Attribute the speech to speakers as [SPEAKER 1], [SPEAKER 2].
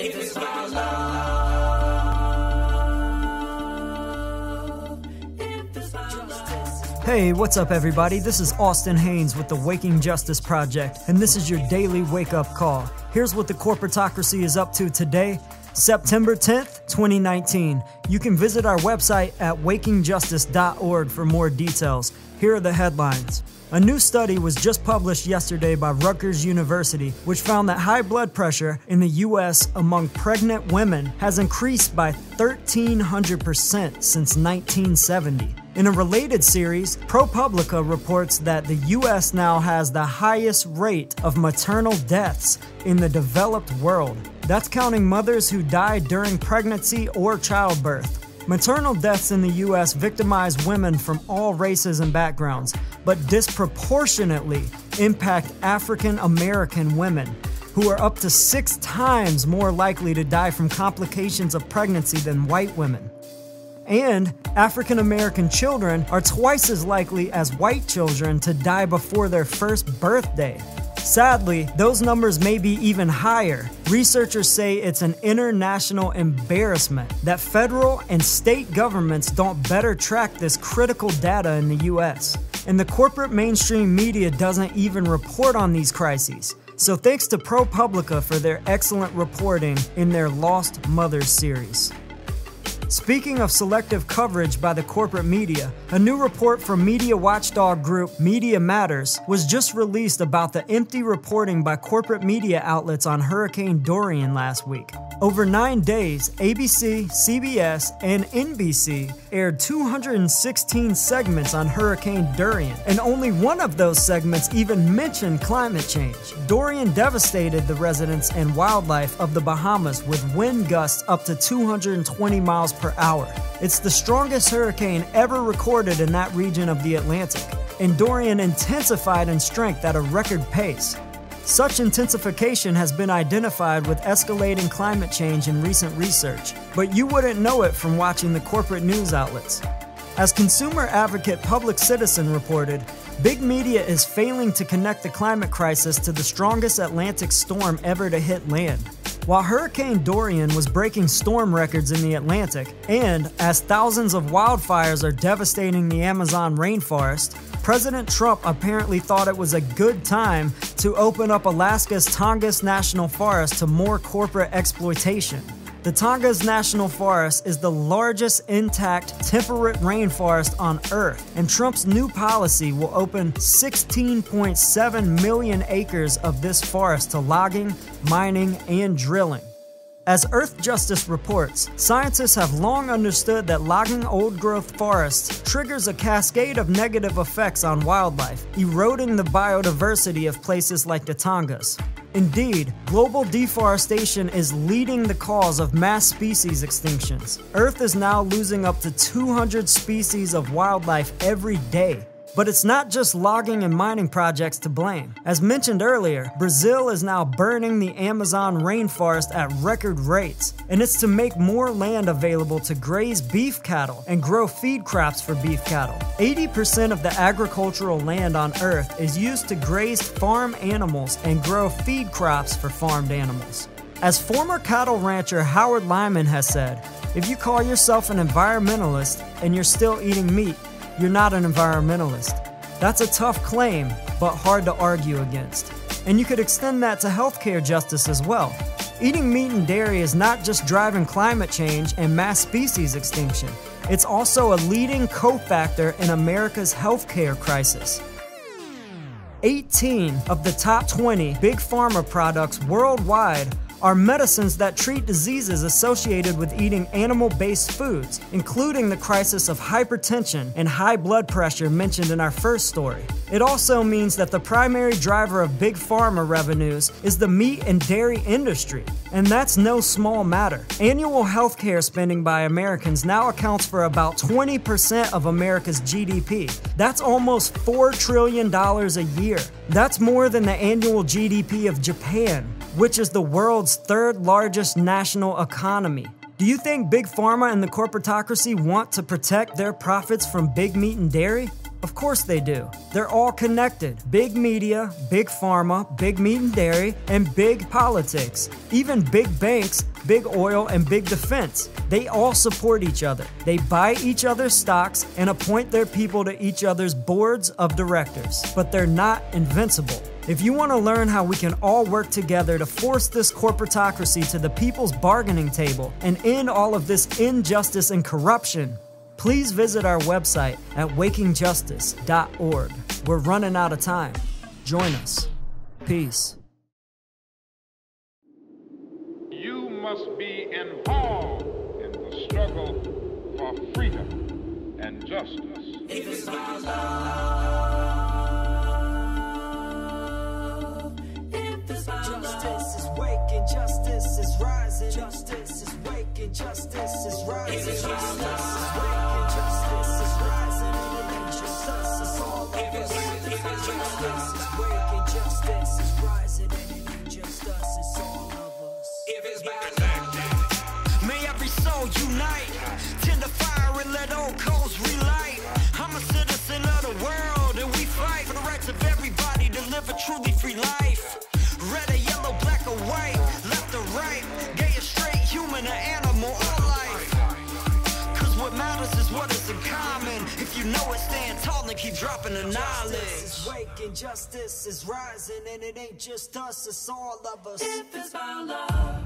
[SPEAKER 1] If it's about love, if it's about justice.
[SPEAKER 2] Hey, what's up everybody? This is Austin Haynes with the Waking Justice Project, and this is your daily wake-up call. Here's what the corporatocracy is up to today, September 10th, 2019. You can visit our website at wakingjustice.org for more details. Here are the headlines. A new study was just published yesterday by Rutgers University, which found that high blood pressure in the U.S. among pregnant women has increased by 1,300% since 1970. In a related series, ProPublica reports that the U.S. now has the highest rate of maternal deaths in the developed world. That's counting mothers who died during pregnancy or childbirth. Maternal deaths in the U.S. victimize women from all races and backgrounds, but disproportionately impact African American women, who are up to 6 times more likely to die from complications of pregnancy than white women. And African American children are twice as likely as white children to die before their first birthday. Sadly, those numbers may be even higher. Researchers say it's an international embarrassment that federal and state governments don't better track this critical data in the US. And the corporate mainstream media doesn't even report on these crises. So thanks to ProPublica for their excellent reporting in their Lost Mothers series. Speaking of selective coverage by the corporate media, a new report from media watchdog group Media Matters was just released about the empty reporting by corporate media outlets on Hurricane Dorian last week. Over 9 days, ABC, CBS, and NBC aired 216 segments on Hurricane Dorian, and only one of those segments even mentioned climate change. Dorian devastated the residents and wildlife of the Bahamas with wind gusts up to 220 miles per hour. It's the strongest hurricane ever recorded in that region of the Atlantic, and Dorian intensified in strength at a record pace. Such intensification has been identified with escalating climate change in recent research, but you wouldn't know it from watching the corporate news outlets. As consumer advocate Public Citizen reported, big media is failing to connect the climate crisis to the strongest Atlantic storm ever to hit land. While Hurricane Dorian was breaking storm records in the Atlantic, and as thousands of wildfires are devastating the Amazon rainforest, President Trump apparently thought it was a good time to open up Alaska's Tongass National Forest to more corporate exploitation. The Tongass National Forest is the largest intact temperate rainforest on Earth, and Trump's new policy will open 16.7 million acres of this forest to logging, mining, and drilling. As Earth Justice reports, scientists have long understood that logging old-growth forests triggers a cascade of negative effects on wildlife, eroding the biodiversity of places like the Tongass. Indeed, global deforestation is leading the cause of mass species extinctions. Earth is now losing up to 200 species of wildlife every day. But it's not just logging and mining projects to blame. As mentioned earlier, Brazil is now burning the Amazon rainforest at record rates, and it's to make more land available to graze beef cattle and grow feed crops for beef cattle. 80% of the agricultural land on Earth is used to graze farm animals and grow feed crops for farmed animals. As former cattle rancher Howard Lyman has said, if you call yourself an environmentalist and you're still eating meat, you're not an environmentalist. That's a tough claim, but hard to argue against. And you could extend that to healthcare justice as well. Eating meat and dairy is not just driving climate change and mass species extinction. It's also a leading cofactor in America's healthcare crisis. 18 of the top 20 big pharma products worldwide are medicines that treat diseases associated with eating animal-based foods, including the crisis of hypertension and high blood pressure mentioned in our first story. It also means that the primary driver of big pharma revenues is the meat and dairy industry, and that's no small matter. Annual healthcare spending by Americans now accounts for about 20% of America's GDP. That's almost $4 trillion a year. That's more than the annual GDP of Japan, which is the world's third largest national economy. Do you think Big Pharma and the corporatocracy want to protect their profits from big meat and dairy? Of course they do. They're all connected. Big media, big pharma, big meat and dairy, and big politics. Even big banks, big oil, and big defense. They all support each other. They buy each other's stocks and appoint their people to each other's boards of directors. But they're not invincible. If you want to learn how we can all work together to force this corporatocracy to the people's bargaining table and end all of this injustice and corruption, please visit our website at wakingjustice.org. We're running out of time. Join us. Peace.
[SPEAKER 3] You must be involved in the struggle for freedom and justice.
[SPEAKER 1] If it's about love, if it's about
[SPEAKER 2] Justice is waking, justice is rising. Justice is waking, justice is rising.
[SPEAKER 1] If it's about
[SPEAKER 2] Justice is
[SPEAKER 1] love,
[SPEAKER 2] waking, justice is rising. And it ain't just us, it's all of us. Justice is waking, justice is rising. And it ain't just us, it's all of us.
[SPEAKER 1] if it's about
[SPEAKER 4] May every soul unite, tend the fire and let old coals relight. I'm a citizen of the world and we fight for the rights of everybody to live a truly free life. Red or yellow, black or white, left or right, gay or straight, human or animal, all life. Cause what matters is what is in common. If you know it, stand tall and keep dropping the knowledge.
[SPEAKER 2] Justice is waking, justice is rising. And it ain't just us, it's all of us.
[SPEAKER 1] if it's about love.